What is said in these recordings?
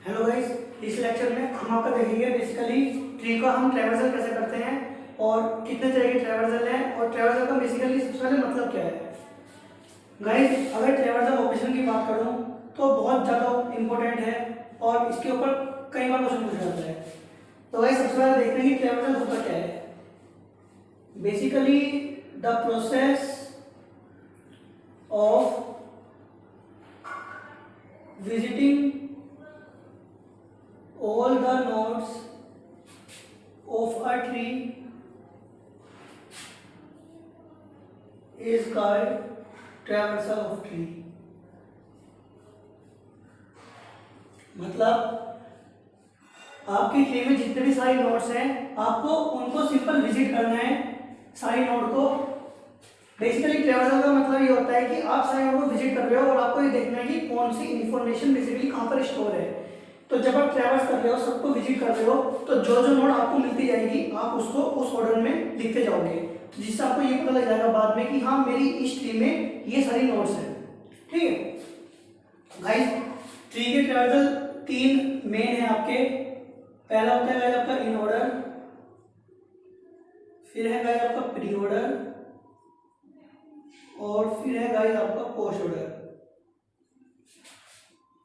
Hello guys, इस lecture में हम आपका देखेंगे बेसिकली ट्री का हम ट्रैवर्सल कैसे करते हैं और कितने तरह के ट्रैवर्सल हैं और ट्रैवर्सल का बेसिकली सबसे पहले मतलब क्या है। गाइस, अगर ट्रैवर्सल ऑपरेशन की बात करूं तो बहुत ज़्यादा इंपॉर्टेंट है और इसके ऊपर कई बार क्वेश्चन पूछा जाता है। तो गाइस, सबसे पहले देखते हैं कि ट्रैवर्सल होता क्या है। Basically the process of visiting all the nodes of a tree is called traversal of tree। मतलब आपकी ट्री में जितने भी सारे नोड्स हैं आपको उनको सिंपल विजिट करना है, सारी नोड को। बेसिकली ट्रैवर्सल का मतलब ये होता है कि आप सारे नोड को विजिट कर रहे हो और आपको ये देखना है कि कौन सी इंफॉर्मेशन बेसिकली कहाँ पर स्टोर है। तो जब आप ट्रैवर्स कर रहे हो, सबको विजिट कर रहे हो, तो जो जो नोड आपको मिलती जाएगी आप उसको उस ऑर्डर में लिखते जाओगे, जिससे आपको ये पता लग जाएगा बाद में कि हाँ मेरी इस ट्री में ये सारी नोड्स हैं। ठीक है गाइस, ट्री के ट्रैवर्सल तीन मेन है आपके। पहला होता है गाइस आपका इन ऑर्डर, फिर है गाइस आपका प्री ऑर्डर और फिर है गाइस आपका पोस्ट ऑर्डर।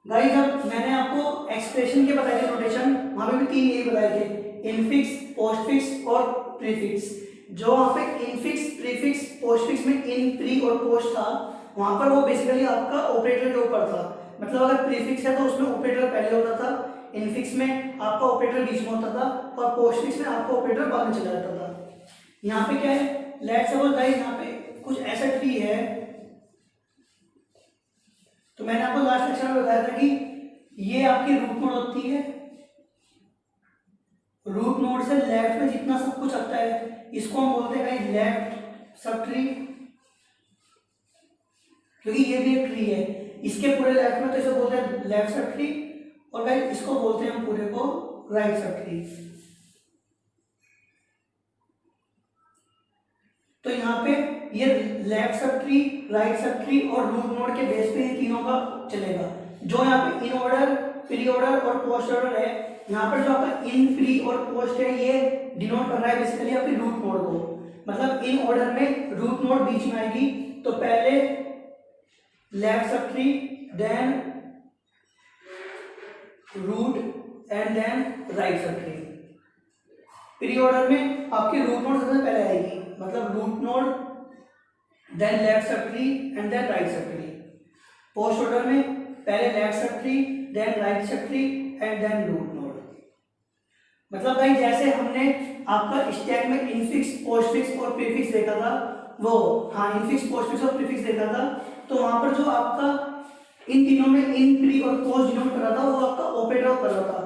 गाइस, अब मैंने आपको एक्सप्रेशन के बताए थे नोटेशन, वहां पे भी तीन यही बताए थे, इनफिक्स, पोस्टफिक्स और प्रीफिक्स। जो वहां पे इनफिक्स, प्रीफिक्स, पोस्टफिक्स में इन, प्री और पोस्ट था, वहां पर वो बेसिकली आपका ऑपरेटर के ऊपर था। मतलब अगर प्रीफिक्स है तो उसमें ऑपरेटर पहले होता था, इनफिक्स में आपका ऑपरेटर बीच में होता था और पोस्टफिक्स में आपका ऑपरेटर बाद में चला जाता था। यहाँ पे क्या है, लेट्स सपोज गाइस यहाँ पे कुछ ऐसा ट्री है। तो मैंने आपको लास्ट लेक्चर में बताया था कि ये आपकी रूट नोड होती है। रूट नोड से लेफ्ट में जितना सब कुछ आता है इसको हम बोलते हैं गाइस लेफ्ट सब ट्री, क्योंकि ये भी एक ट्री है। इसके पूरे लेफ्ट में तो इसे बोलते हैं लेफ्ट सब ट्री और गाइस इसको बोलते हैं हम पूरे को राइट सब ट्री। तो यहाँ पे ये left sub tree, right sub tree और रूट नोड के बेस पे ये तीनों का चलेगा। जो यहाँ पे इन ऑर्डर, प्री ऑर्डर और पोस्ट ऑर्डर है, यहाँ पर जो आपका इन, प्री और पोस्ट है ये डिनोट कर रहा है बेसिकली आपकी रूट नोड को। मतलब इन ऑर्डर में रूट नोड बीच में आएगी, तो पहले left subtree, then root and then right subtree. Preorder में आपकी रूट नोड सबसे पहले आएगी, मतलब root node, then left subtree and then right subtree. Postorder में पहले left subtree, then right subtree and then root node. मतलब भाई जैसे हमने आपका स्टैक में इनफिक्स, पोस्टफिक्स और प्रीफिक्स देखा था, वो हाँ इनफिक्स, पोस्टफिक्स और प्रीफिक्स देखा था, तो वहां पर जो आपका इन तीनों में इन, प्री और पोस्ट डिनोट कर रहा था वो आपका ऑपरेटर कर रहा था।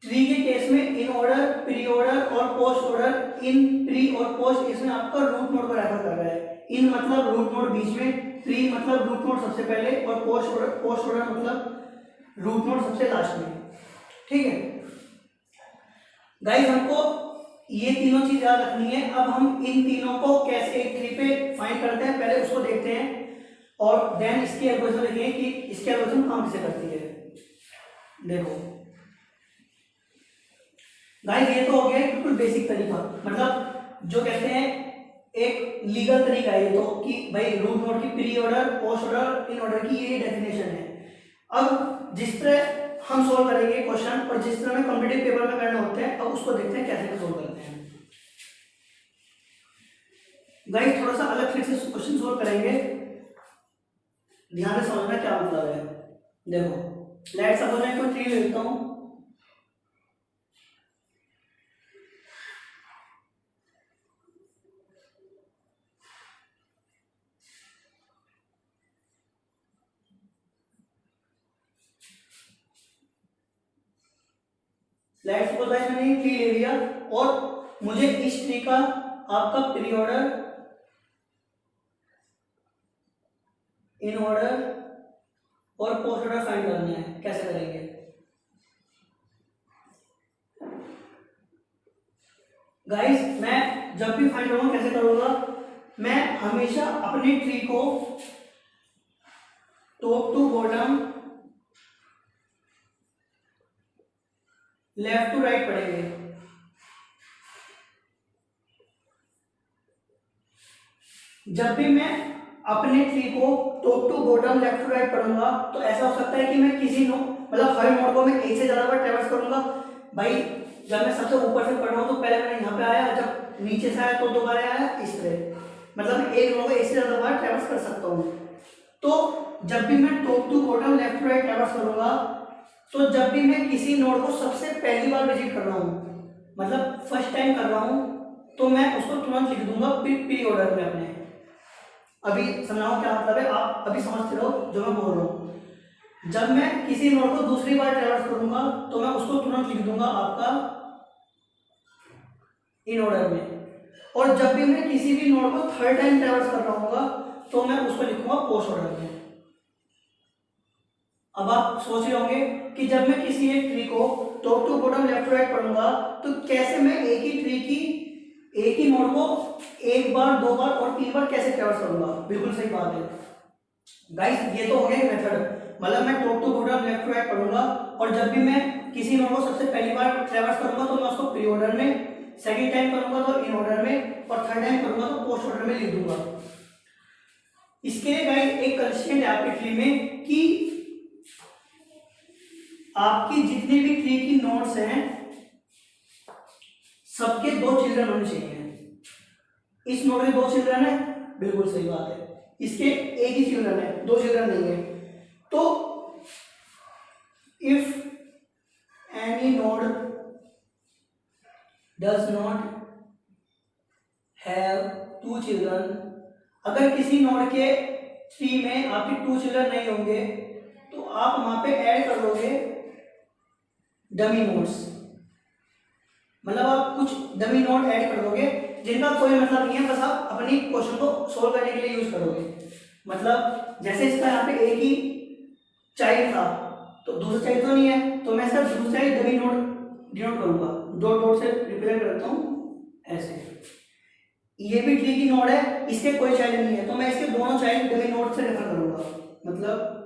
ट्री के केस में इन ऑर्डर, प्री ऑर्डर और पोस्ट ऑर्डर, इन, प्री और पोस्ट, इसमें आपका रूट नोड को रेफर कर रहा है। इन मतलब रूट नोड बीच में, प्री मतलब रूट नोड सबसे पहले और पोस्ट ऑर्डर मतलब रूट नोड सबसे लास्ट में। ठीक है गाइस, हमको ये तीनों चीज याद रखनी है। अब हम इन तीनों को कैसे एक ट्री पे फाइंड करते हैं पहले उसको देखते हैं और देन इसकी एल्गोरिथम देखेंगे कि इसकी एल्गोरिथम काम कैसे करती है। देखो गाइस, ये तो हो गया बिल्कुल बेसिक तरीका, मतलब जो कहते हैं एक लीगल तरीका है ये तो, कि भाई रूट नोड की pre order, post order, in order की ये डेफिनेशन है। अब जिस तरह हम सोल्व करेंगे क्वेश्चन और जिस तरह में कॉम्पिटिटिव पेपर में करने होते हैं, अब उसको देखते हैं कैसे सोल्व करते हैं। गाइस, थोड़ा सा अलग तरीके से क्वेश्चन सोल्व करेंगे, ध्यान से समझना क्या मतलब है। देखो लेट्स सपोज मैं कोई ट्री लेता हूं, लेट्स सपोज मैंने ये ट्री ले लिया और मुझे इस ट्री का आपका प्री ऑर्डर, इन ऑर्डर और पोस्ट ऑर्डर फाइंड करना है। कैसे करेंगे गाइस, मैं जब भी फाइंड करूंगा कैसे करूंगा, मैं हमेशा अपनी ट्री को top to bottom left to right पढ़ेंगे। जब भी मैं अपने ट्री को top to bottom left to right पढ़ूंगा तो ऐसा हो सकता है कि मैं किसी नो मतलब हर नोड को मैं एक से ज्यादा बार ट्रेवर्स करूंगा। भाई जब मैं सबसे ऊपर से पढ़ रहा हूँ तो पहले मैंने यहाँ पे आया, जब नीचे से आया तो दोबारा आया, इस तरह मतलब मैं एक नोड को एक से ज्यादा बार ट्रेवर्स कर सकता हूँ। तो जब भी मैं top to bottom left to right traverse करूंगा तो जब भी मैं किसी नोड को सबसे पहली बार विजिट कर रहा हूँ मतलब फर्स्ट टाइम कर रहा हूँ तो मैं उसको तुरंत लिख दूंगा पी ऑर्डर में अपने। अभी समझाऊं क्या मतलब है, आप अभी समझते रहो जो मैं बोल रहा हूँ। जब मैं किसी नोड को दूसरी बार ट्रेवर्स करूंगा तो मैं उसको तुरंत लिख दूंगा आपका इन ऑर्डर में, और जब भी मैं किसी भी नोड को थर्ड टाइम ट्रेवर्स कर रहा हूँगा तो मैं उसको लिखूंगा पोस्ट ऑर्डर में। अब आप सोच रहे होंगे कि जब मैं किसी एक ट्री को top to bottom left to right पढ़ूंगा तो कैसे मैं एक ही ट्री की एक ही नोड को एक बार, दो बार और तीन बार कैसे ट्रेवर्स करूंगा। बिल्कुल सही बात है गाइस, ये तो हो गया मेथड। मतलब मैं top to bottom left to right पढ़ूंगा और जब भी मैं किसी नोड को सबसे पहली बार ट्रेवर्स करूंगा तो मैं उसको प्री ऑर्डर में, सेकंड टाइम करूंगा तो इन ऑर्डर में, और थर्ड टाइम करूंगा तो पोस्ट ऑर्डर में लिख दूंगा। इसके लिए गाइस एक कंस्ट्रेंट है आपकी ट्री में कि आपकी जितनी भी ट्री की नोड्स हैं सबके दो चिल्ड्रन होने चाहिए। इस नोड में दो चिल्ड्रन है, बिल्कुल सही बात है, इसके एक ही चिल्ड्रन है, दो चिल्ड्रन नहीं है। तो if any node does not have two children, अगर किसी नोड के ट्री में आपके टू चिल्ड्रन नहीं होंगे तो आप वहां पे ऐड कर लोगे डमी नोड्स। मतलब आप कुछ डमी नोड ऐड कर दोगे जिनका कोई मतलब नहीं है, बस आप अपनी क्वेश्चन को सोल्व करने के लिए यूज करोगे। मतलब जैसे इसका यहाँ पे एक ही चाइल्ड था तो दूसरा चाइल्ड तो नहीं है, तो मैं सिर्फ दूसरा चाइल्ड डमी नोड डिनोट करूंगा, दो डॉट से रिप्रेजेंट करता हूँ ऐसे। ये भी ट्री की नोड है, इसके कोई चाइल्ड नहीं है तो मैं इसके दोनों चाइल्ड डमी नोड से रेफर करूंगा। मतलब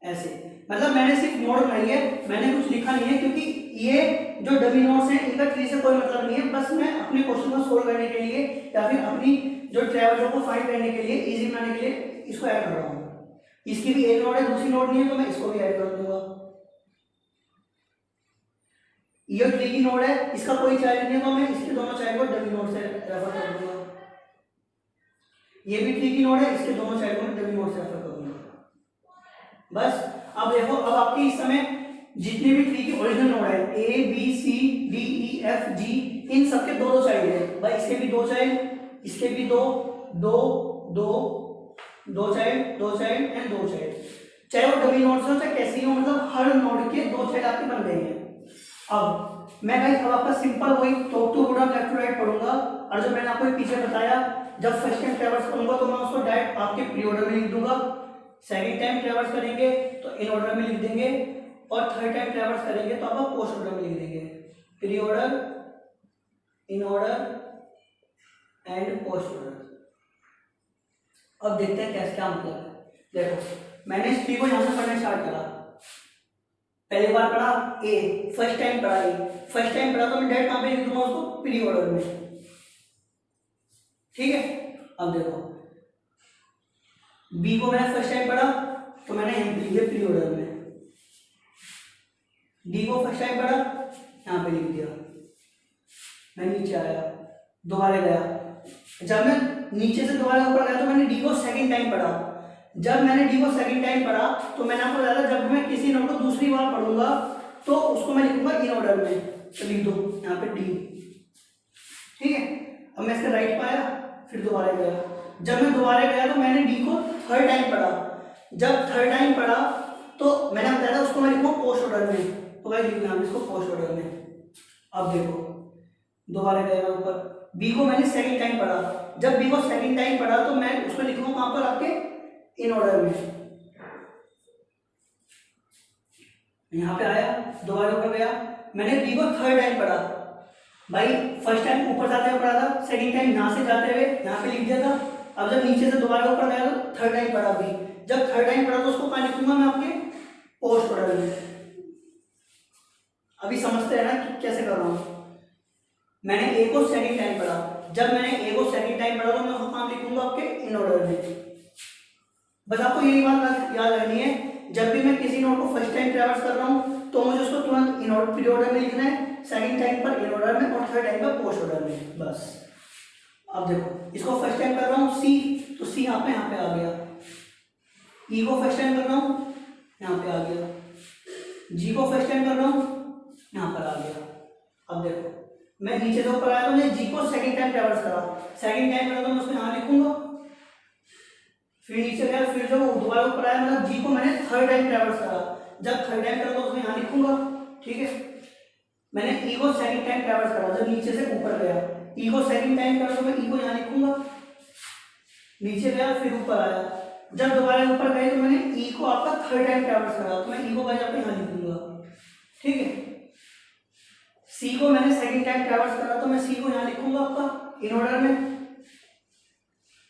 ऐसे, मतलब मैंने सिर्फ नोड बनाई है, मैंने कुछ लिखा नहीं है क्योंकि ये जो डमी नोड्स हैं इनका ट्री से कोई मतलब नहीं है, बस मैं अपने क्वेश्चन को सोल्व करने के लिए या फिर अपनी जो ट्रेवलर को फाइंड करने के लिए, इजी बनाने के लिए इसको ऐड कर रहा हूँ। इसकी भी एक नोड है, दूसरी नोड नहीं है तो मैं इसको भी ऐड कर दूंगा। ये ट्री की नोड है, इसका कोई चाइल्ड नहीं है तो मैं इसके दोनों चाइल्ड को डमी नोड से रेफर कर दूंगा। ये भी ट्री की नोड है, इसके दोनों चाइल्ड को डमी नोड से रेफर कर दूंगा। बस अब देखो, अब आपके इस समय जितने भी ट्री की ओरिजिनल नोड है A B C D E F G, इन सबके दो दो चाइल्ड है। भाई इसके भी दो चाइल्ड, इसके भी दो दो दो दो चाइल्ड, दो चाइल्ड एंड दो चाइल्ड, चाहे वो डमी नोड से हो चाहे कैसी हो, मतलब हर नोड के दो चाइल्ड आपके बन गए हैं। अब मैं भाई अब आपका सिंपल वही top to bottom left to right पढ़ूंगा, और जो मैंने आपको पीछे बताया जब फर्स्ट टाइम ट्रेवर्स करूंगा तो मैं उसको डायरेक्ट आपके प्री ऑर्डर में लिख दूंगा, सेकंड टाइम ट्रेवर्स करेंगे तो इन ऑर्डर में लिख देंगे, और थर्ड टाइम ट्रेवर्स करेंगे तो आप पोस्ट ऑर्डर में लिख देंगे। Pre order, in order and post order. अब देखते हैं कैसे, क्या मतलब है। देखो मैंने इस ट्री को यहां से पढ़ना स्टार्ट करा, पहली बार पढ़ा ए, फर्स्ट टाइम पढ़ा ए, फर्स्ट टाइम पढ़ा तो मैं डायरेक्ट कहां पे लिख दूंगा उसको, प्री ऑर्डर में। ठीक है, अब देखो बी को मैंने फर्स्ट टाइम पढ़ा तो मैंने यहां पे लिख दिया प्री ऑर्डर में, डी को फर्स्ट टाइम पढ़ा यहां पे लिख दिया, मैं नीचे आया दोबारा गया, जब मैं नीचे से दोबारा ऊपर गया तो मैंने डी को सेकंड टाइम पढ़ा, जब मैंने डी को सेकंड टाइम पढ़ा तो मैंने आपको बताया जब मैं किसी नोड को दूसरी बार पढ़ूंगा तो उसको मैं लिखूंगा इन ऑर्डर में, तो लिख दो यहाँ पे डी। ठीक है, अब मैं इसका राइट पाया फिर दोबारा गया, जब मैं दोबारा गया तो मैंने डी को थर्ड टाइम पढ़ा, जब थर्ड टाइम पढ़ा तो मैंने बताया था उसको मैं लिखूंगा पोस्ट ऑर्डर में, तो मैं लिखूंगा इसको पोस्ट ऑर्डर में। अब देखो दोबारा गया मैं ऊपर, बी को मैंने सेकंड टाइम पढ़ा, जब बी को सेकंड टाइम पढ़ा तो मैं उसको लिखूंगा कहां पर, आपके इन ऑर्डर में। यहां पे आया दोबारा ऊपर गया, मैंने बी को थर्ड टाइम पढ़ा, भाई फर्स्ट टाइम ऊपर जाते हुए पढ़ा था, सेकंड टाइम यहां से जाते हुए यहां पे लिख दिया था, अब जब नीचे से दोबारा ऊपर गया तो थर्ड टाइम पढ़ा बी, जब थर्ड टाइम पढ़ा तो उसको कहां लिखूंगा मैं, आपके पोस्ट ऑर्डर में। अभी समझते हैं ना कि कैसे कर रहा हूँ। मैंने ए को सेकंड टाइम पढ़ा, जब मैंने ए को सेकंड टाइम पढ़ा तो मैं उसको कहाँ लिखूंगा, आपके इन ऑर्डर में। बस आपको यही बात याद रखनी है, जब भी मैं किसी नोट को फर्स्ट टाइम ट्रैवर्स कर रहा हूँ तो मुझे उसको तुरंत इन ऑर्डर, प्री ऑर्डर में लिखना है, सेकंड टाइम पर इन ऑर्डर में, और थर्ड टाइम पर पोस्ट ऑर्डर में, बस। अब देखो, इसको फर्स्ट टाइम कर रहा हूँ सी, तो सी यहाँ पे आ गया। ई को फर्स्ट टाइम कर रहा हूँ, यहाँ पे आ गया। जी को फर्स्ट टाइम कर रहा हूँ, यहाँ पर आ गया। अब देखो, मैं नीचे से ऊपर आया तो मैंने जी को सेकंड टाइम ट्रैवर्स करा, सेकंड टाइम करा तो मैं उसको यहाँ लिखूंगा, फिर नीचे गया, फिर जब दोबारा ऊपर आया, मतलब जी को मैंने थर्ड टाइम ट्रैवर्स करा, जब थर्ड टाइम करा तो उसको यहाँ लिखूंगा, ठीक है। मैंने ई को सेकंड टाइम ट्रैवर्स करा, जब नीचे से ऊपर गया, ई को सेकंड टाइम करा तो मैं ई को यहाँ लिखूंगा, नीचे गया फिर ऊपर आया, जब दोबारा ऊपर गए तो मैंने ई को आपका थर्ड टाइम ट्रैवर्स करा, तो मैं ई को गाइस आपको यहाँ लिखूंगा, ठीक है। सी को मैंने सेकंड टाइम ट्रैवर्स करा तो मैं सी को यहाँ लिखूंगा आपका इन ऑर्डर में।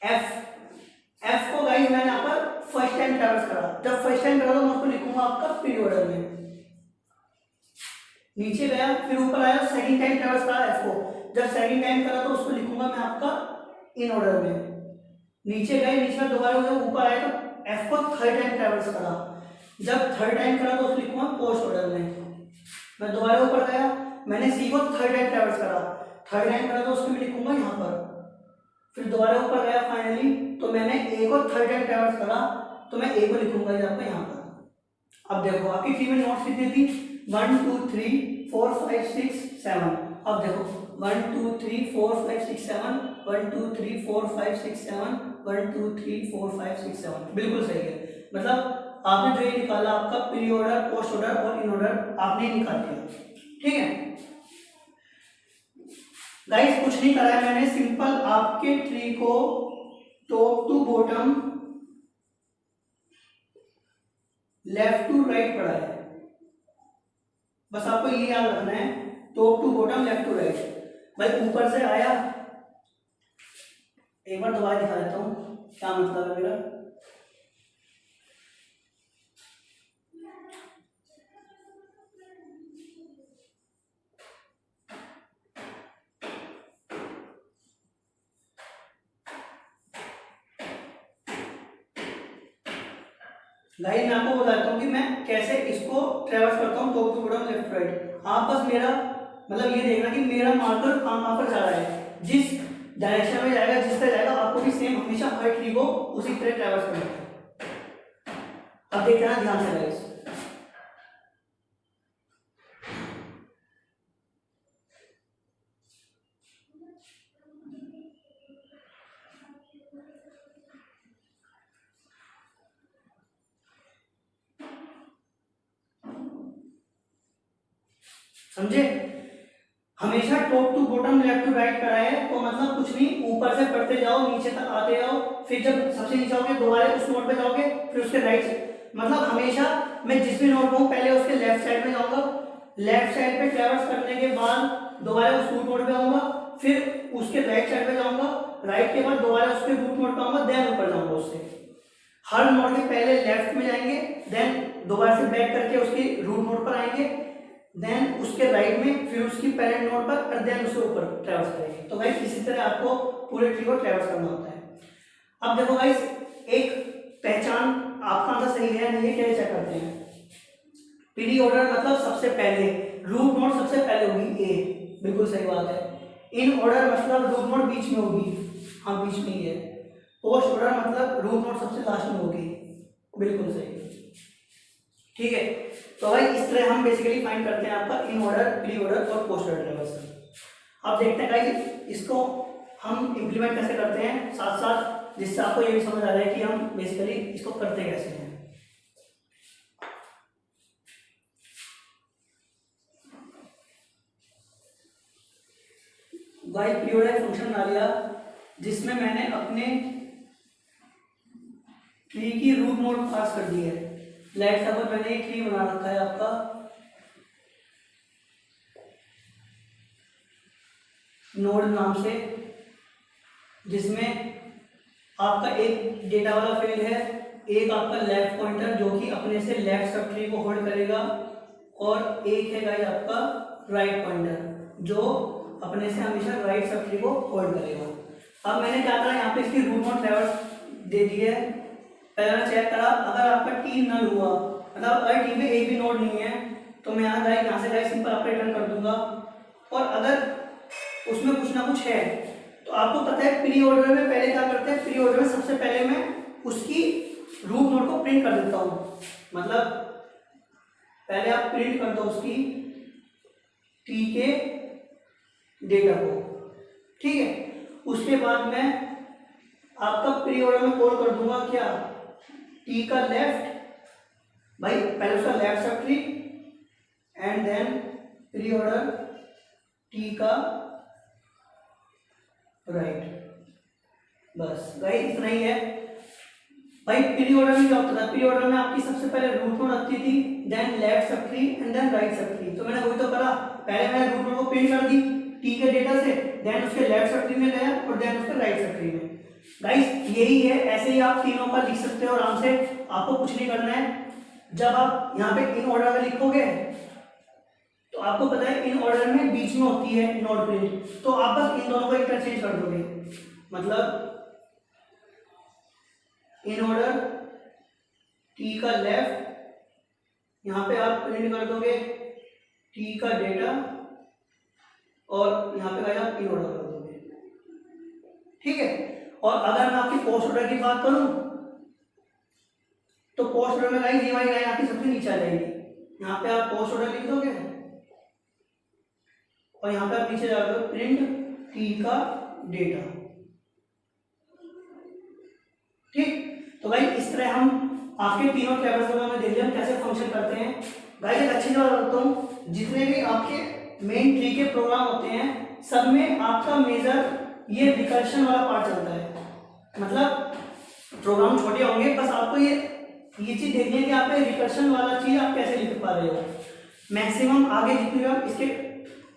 एफ को गाइस मैंने यहाँ पर फर्स्ट टाइम ट्रैवर्स करा, जब फर्स्ट टाइम करा तो मैं उसको लिखूंगा आपका प्री ऑर्डर में। नीचे गया फिर ऊपर आया, सेकंड टाइम ट्रैवर्स करा एफ को, जब सेकंड टाइम करा तो उसको लिखूंगा मैं आपका इन ऑर्डर में। नीचे गए, नीचे दोबारा जब ऊपर आया तो एफ को थर्ड टाइम ट्रैवर्स करा, जब थर्ड टाइम करा तो उसको लिखूंगा पोस्ट ऑर्डर में। मैं दोबारा ऊपर गया, मैंने सी को थर्ड टाइम ट्रैवर्स करा, थर्ड टाइम करा तो उसको मैं लिखूंगा यहाँ पर। फिर दोबारा ऊपर गया फाइनली, तो मैंने ए को थर्ड टाइम ट्रैवर्स करा तो मैं ए को लिखूंगा आपका यहाँ पर। अब देखो आपकी ट्री में नोट्स कितनी थी, 1 2 3 4 5 6 7। अब देखो 1 2 3 4 5 6 7, 1 2 3 4 5 6 7, 1 2 3 4 5 6 7, बिल्कुल सही है। मतलब आपने जो ये निकाला आपका प्री ऑर्डर, पोस्ट ऑर्डर और इन ऑर्डर आपने निकाल दिया, ठीक है गाइस। कुछ नहीं करा है मैंने, सिंपल आपके ट्री को top to bottom, left to right पढ़ा है, बस आपको ये याद रखना है, top to bottom, left to right. भाई ऊपर से आया, एक बार दोबारा दिखा देता हूं क्या मतलब है मेरा। गाइस मैं आपको बताता हूँ कि मैं कैसे इसको ट्रेवर्स करता हूँ, top to bottom, left right. आप बस मेरा मतलब ये देखना कि मेरा मार्कर कहाँ पर जा रहा है, जिस डायरेक्शन में जाएगा, जिस तरह जाएगा, आपको भी सेम हमेशा हर ट्री को उसी तरह ट्रेवर्स करना है। अब देखते हैं ध्यान से गाइस, समझे। हमेशा top to bottom, left to right कराए है, तो मतलब कुछ नहीं, ऊपर से पढ़ते जाओ, नीचे तक आते जाओ, फिर जब सबसे नीचे आओगे दोबारा उस नोट पे जाओगे, फिर उसके राइट साइड, मतलब हमेशा मैं जिस भी नोट पे हूँ पहले उसके लेफ्ट साइड में जाऊंगा, लेफ्ट साइड पे ट्रैवर्स करने के बाद दोबारा उस रूट नोट पे आऊंगा, फिर उसके राइट साइड पे जाऊंगा, राइट के बाद दोबारा उसके रूट नोट पे आऊंगा, देन ऊपर जाऊंगा उससे। हर नोट के पहले लेफ्ट में जाएंगे, देन दोबारा से बैक करके उसके रूट नोट पर आएंगे, देन उसके राइट में, फिर उसकी पेरेंट नोड पर, और देन उसके ऊपर ट्रैवर्स करेंगे। तो गाइस इसी तरह आपको पूरे ट्री को ट्रैवर्स करना होता है। अब देखो गाइस, एक पहचान आपका आंसर सही है नहीं है क्या चेक करते हैं। प्री ऑर्डर मतलब सबसे पहले, रूट नोड सबसे पहले होगी ए, बिल्कुल सही बात है। इन ऑर्डर मतलब रूट नोड बीच में होगी, हाँ बीच में ही है। पोस्ट ऑर्डर मतलब रूट नोड सबसे लास्ट में होगी, बिल्कुल सही, ठीक है। तो भाई इस तरह हम बेसिकली फाइंड करते हैं आपका इन ऑर्डर, प्री ऑर्डर और पोस्ट ऑर्डर ट्रैवर्सल। अब देखते हैं गाइस इसको हम इम्प्लीमेंट कैसे करते हैं साथ साथ, जिससे आपको ये भी समझ आ रहा है कि हम बेसिकली इसको करते कैसे हैं। गाइस प्री ऑर्डर फंक्शन बना लिया, जिसमें मैंने अपने ट्री की रूट नोड पास कर दी है। लेट्स सपोज मैंने एक ट्री बना रखा है आपका, नोड नाम से, जिसमें आपका एक डेटा वाला फील्ड है, एक आपका लेफ्ट पॉइंटर जो कि अपने से लेफ्ट सब ट्री को होल्ड करेगा, और एक है गाइस आपका राइट पॉइंटर जो अपने से हमेशा राइट सब ट्री को होल्ड करेगा। अब मैंने क्या करा, यहाँ पे इसकी रूट नोड ट्रैवर्स दे दी है। पहले चेक करा, अगर आपका टी नल हुआ, मतलब अगर टी में एक भी नोड नहीं है, तो मैं यहाँ से गाइस सिंपल आपका रिटर्न कर दूंगा। और अगर उसमें कुछ ना कुछ है, तो आपको पता है प्री ऑर्डर में पहले क्या करते हैं, प्री ऑर्डर में सबसे पहले मैं उसकी रूट नोड को प्रिंट कर देता हूँ। मतलब पहले आप प्रिंट कर दो उसकी टी के डेटा को, ठीक है। उसके बाद मैं आपका प्री ऑर्डर में कॉल कर दूंगा क्या, टी का लेफ्ट, भाई पहले उसका left subtree and then preorder T का राइट। बस भाई इतना ही है। भाई प्री ऑर्डर में क्या होता था, प्री ऑर्डर में आपकी सबसे पहले रूट नोड आती थी, then left subtree and then right subtree. तो मैंने वही तो करा, पहले मैंने रूट नोड को प्रिंट कर दी टी के डेटा से, देन उसके लेफ्ट सब ट्री में गया और देन उसके राइट सब ट्री में। गाइस यही है, ऐसे ही आप तीनों का लिख सकते हो आराम से, आपको कुछ नहीं करना है। जब आप यहाँ पे इन ऑर्डर में लिखोगे तो आपको पता है इन ऑर्डर में बीच में होती है नोड प्रिंट, तो आप बस इन दोनों को इंटरचेंज कर दोगे। मतलब इन ऑर्डर टी का लेफ्ट, यहाँ पे आप प्रिंट कर दोगे टी का डेटा, और यहाँ पे आप इन ऑर्डर कर दोगे, ठीक है। और अगर मैं आपकी पोस्ट ऑर्डर की बात करूं, तो पोस्ट ऑर्डर में गाइस ये वाली लाइन आपकी सबसे नीचे आ जाएगी। यहाँ पे आप पोस्ट ऑर्डर लिख दोगे और यहाँ पे आप नीचे जा दो प्रिंट टी का डेटा, ठीक। तो भाई इस तरह हम आपके तीनों ट्रैवर्स में देख लिया कैसे फंक्शन करते हैं। गाइस एक अच्छी बात बताता हूँ, जितने भी आपके मेन ट्री के प्रोग्राम होते हैं सब में आपका मेजर ये रिकर्शन वाला पार्ट चलता है। मतलब प्रोग्राम छोटे होंगे, बस आपको ये चीज देखनी है कि आप रिकर्शन वाला चीज आप कैसे लिख पा रहे हो। मैक्सिमम आगे जितने भी हम इसके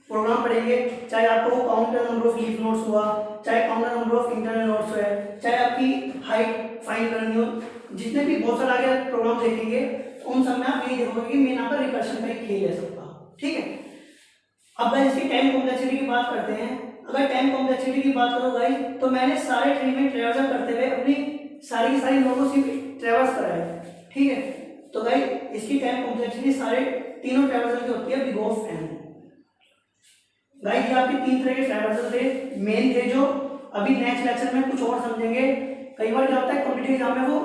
प्रोग्राम पढ़ेंगे, चाहे आपको counter number of leaf nodes हुआ, चाहे counter number of internal nodes है, चाहे आपकी हाइट फाइंड करनी हो, जितने भी बहुत सारे आगे प्रोग्राम देखेंगे उन सब में आप यही देखोगे कि मेन आपका रिकर्शन का एक खेल है सबका, ठीक है। अब गाइस इसकी टाइम कॉम्प्लेक्सिटी की बात करते हैं। अगर टाइम कॉम्प्लेक्सिटी की बात करो गाइस, तो मैंने सारे ट्री में ट्रैवर्सल करते हुए अपनी सारी की सारी नोड को सिर्फ ट्रैवर्स कराया है, ठीक है। तो गाइस इसकी टाइम कॉम्प्लेक्सिटी सारे तीनों ट्रैवर्सल की होती है बिग ऑफ एन। गाइस ये आपके तीन तरह के ट्रैवर्सल थे, मेन थे जो अभी नेक्स्ट लेक्चर में कुछ और समझेंगे। कई बार क्या होता है कॉम्पिटिटिव एग्जाम में वो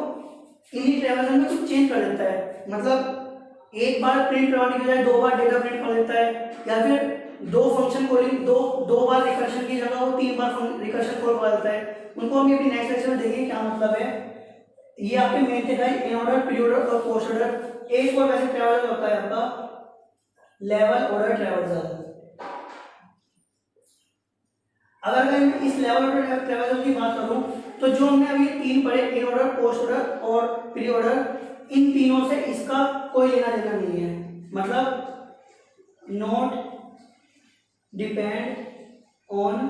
इन्हीं ट्रैवर्सल में कुछ चेंज कर देता है, मतलब एक बार प्रिंट करवाने की बजाय दो बार डेटा प्रिंट कर देता है, या फिर दो फंक्शन कॉलिंग दो बार रिकर्शन की जगह वो तीन बार रिकर्शन कॉल कर देता है। उनको हम अभी नेक्स्ट लेक्चर में देखेंगे क्या मतलब है। ये आपके मेन थे guys in order, pre order और पोस्ट ऑर्डर। एक और वैसे ट्रैवर्सल होता है आपका लेवल ऑर्डर ट्रैवर्सल। अगर मैं इस लेवल ऑर्डर ट्रैवर्सल की बात करूं, तो जो हमने अभी तीन पढ़े इन ऑर्डर, पोस्ट ऑर्डर और प्री ऑर्डर, इन तीनों से इसका कोई लेना देना नहीं है। मतलब not depend on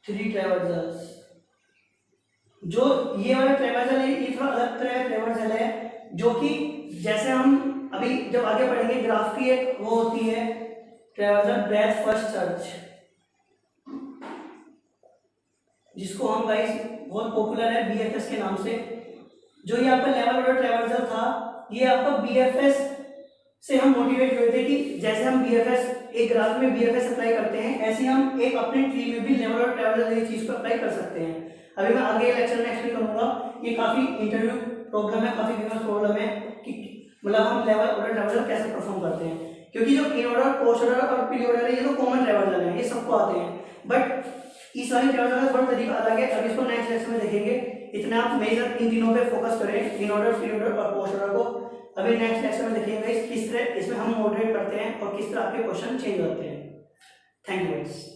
three traversals. जो ये वाला ट्रैवर्सल है ये थोड़ा अलग तरह का ट्रैवर्सल है, जो कि जैसे हम अभी जब आगे पढ़ेंगे ग्राफ की एक वो होती है ट्रैवर्सल ब्रेथ फर्स्ट सर्च, जिसको हम गाइस बहुत पॉपुलर है बीएफएस के नाम से। जो ये आपका लेवल ऑर्डर ट्रैवर्सल था, ये आपका बीएफएस से हम मोटिवेट हुए थे कि जैसे हम बीएफएस एक ग्राफ में बीएफएस अप्लाई करते हैं, ऐसे हम एक अपने ट्री में भी लेवल ऑर्डर ट्रैवर्सल ये चीज को अप्लाई कर सकते हैं। अभी मैं आगे लेक्चर में एक्सप्लेन करूंगा। ये काफी इंटरव्यू प्रॉब्लम है, काफी फेमस प्रॉब्लम है कि मतलब हम लेवल ऑर्डर ट्रैवर्सल कैसे परफॉर्म करते हैं, क्योंकि जो इन ऑर्डर, पोस्ट ऑर्डर और प्री ऑर्डर है ये तो कॉमन ट्रैवर्सल है, ये सबको आते हैं। बट इस वाली ट्रैवर्सल का थोड़ा तरीका अलग है, अभी इसको नेक्स्ट लेक्चर में देखेंगे। इतना आप मेजर इन तीनों पे फोकस करें, इन ऑर्डर, प्री ऑर्डर और पोस्ट ऑर्डर को। अभी नेक्स्ट लेक्चर में देखेंगे किस तरह इसमें हम मॉडरेट करते हैं और किस तरह आपके क्वेश्चन चेंज होते हैं। Thank you guys.